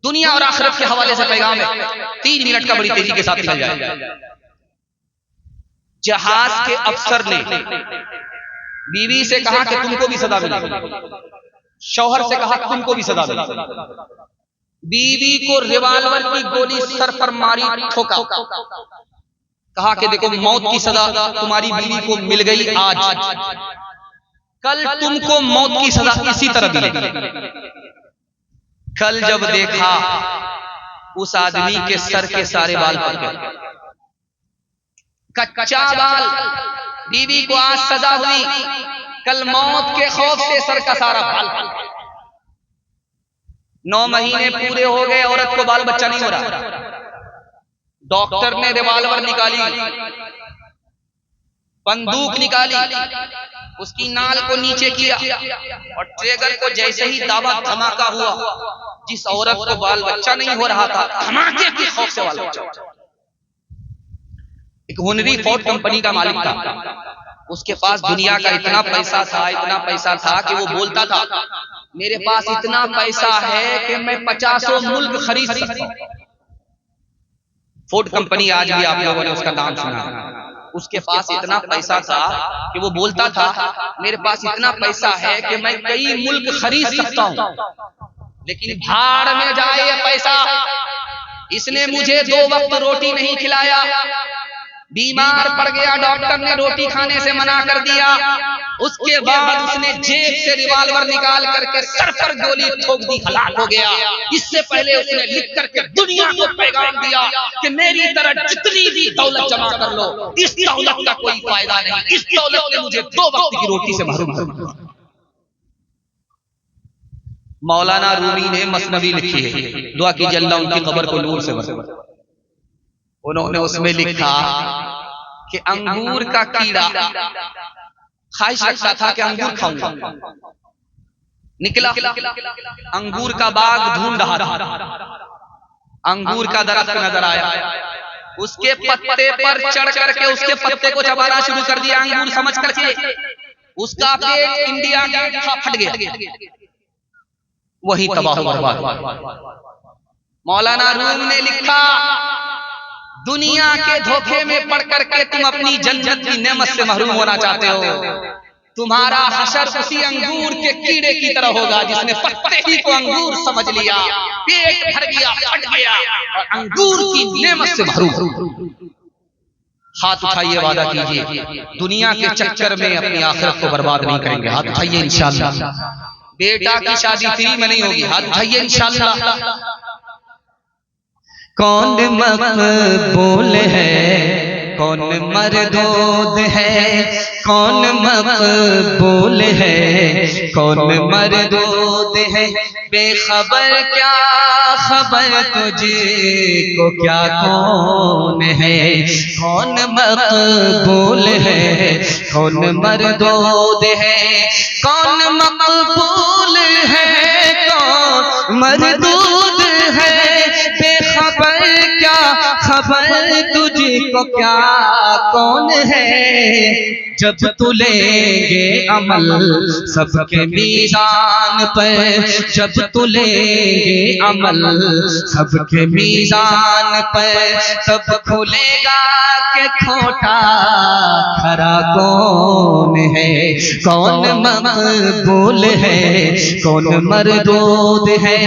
दुनिया और आखिरत के हवाले से पैगाम है, 3 मिनट का बड़ी तेजी के साथ निकल जाए। जहाज के अफसर ने बीवी से कहा कि तुमको भी सजा मिलेगी, शौहर से कहा तुमको भी सजा मिलेगी। बीवी को रिवाल्वर की गोली सर पर मारी, ठोका, कहा कि देखो मौत की सजा तुम्हारी बीवी को मिल गई आज, कल तुमको मौत की सजा इसी तरह मिलेगी। कल जब देखा उस आदमी के सर के सारे बाल पक गए, कच्चा बाल। बीवी को आज सजा हुई, कल मौत के खौफ से सर का सारा बाल। 9 महीने पूरे हो गए, औरत को बाल बच्चा नहीं हो रहा। डॉक्टर ने रिवाल्वर निकाली, बंदूक निकाली, उसकी नाल को नीचे किया और ट्रिगर को जैसे ही दाबा, धमाका हुआ। जिस औरत को बाल बच्चा नहीं हो रहा था, धमाके के खौफ से बाल बच्चा। एक हुनरी फोर्ड कंपनी का मालिक था, उसके पास दुनिया का इतना पैसा था कि वो बोलता था मेरे पास इतना पैसा है कि मैं 50 मुल्क खरीद सकता हूं। फोर्ड कंपनी आज भी आप लोगों ने उसका नाम सुना है। उसके पास इतना पैसा था कि वो बोलता था मेरे पास इतना पैसा है कि मैं कई मुल्क खरीद सकता हूं। लेकिन भाड़ में जाए ये पैसा, इसने मुझे 2 वक्त रोटी नहीं खिलाया, बीमार पड़ गया, डॉक्टर ने रोटी खाने से मना कर दिया। उसके बाद उसने जेब से रिवाल्वर निकाल करके सर पर गोली ठोक दी, हलाक हो गया। इससे पहले उसने लिख करके दुनिया को पैगाम दिया कि मेरी तरह जितनी भी दौलत जमा कर लो, इस दौलत का कोई फायदा नहीं, इस दौलत ने मुझे 2 वक्त की रोटी से महरूम कर दिया। मौलाना रूमी ने मसनवी लिखी है, दुआ कीजिए अल्लाह उनकी कब्र को नूर से भरे। उन्होंने उसमें लिखा कि अंगूर का कीड़ा ख्वाहिश रखता था कि अंगूर खाऊंगा, निकला अंगूर का बाग ढूंढ रहा था, अंगूर का दरख्त नजर आया, उसके पत्ते पर चढ़ करके उसके पत्ते को चबाना शुरू कर दिया अंगूर समझ करके। उसका पेट इंडिया गेट था, फट गया, वही तबाह बर्बाद। मौलाना रूम ने लिखा दुनिया के धोखे में पड़ करके तुम अपनी जन्नत की नेमत से महरूम होना चाहते हो। तुम्हारा हशर उसी अंगूर के कीड़े की तरह होगा जिसने पत्ते ही को अंगूर समझ लिया, पेट भर गया, फट गया और अंगूर की नेमत से महरूम। हाथ उठाइए, वादा कीजिए दुनिया के चक्कर में अपनी आखिरत को बर्बाद नहीं करेंगे। हाथ उठाइए इंशाअल्लाह। बेटा की शादी फ्री में नहीं होगी, हाथ उठाइए इंशाअल्लाह। कौन मकबूल है, कौन मरदूद है, कौन मकबूल है, कौन मरदूद है, बेखबर क्या खबर तुझको क्या कौन है। कौन मकबूल है, कौन मरदूद है, कौन मकबूल है, कौन मरदूद है, बेखबर क्या खबर तुझको क्या कौन है। जब तू लेंगे अमल सबके मीज़ान पर, जब तू लेंगे अमल सबके मीज़ान पर, तब खुलेगा कि खोटा खरा कौन है। कौन मकबूल है, कौन मरदूद है।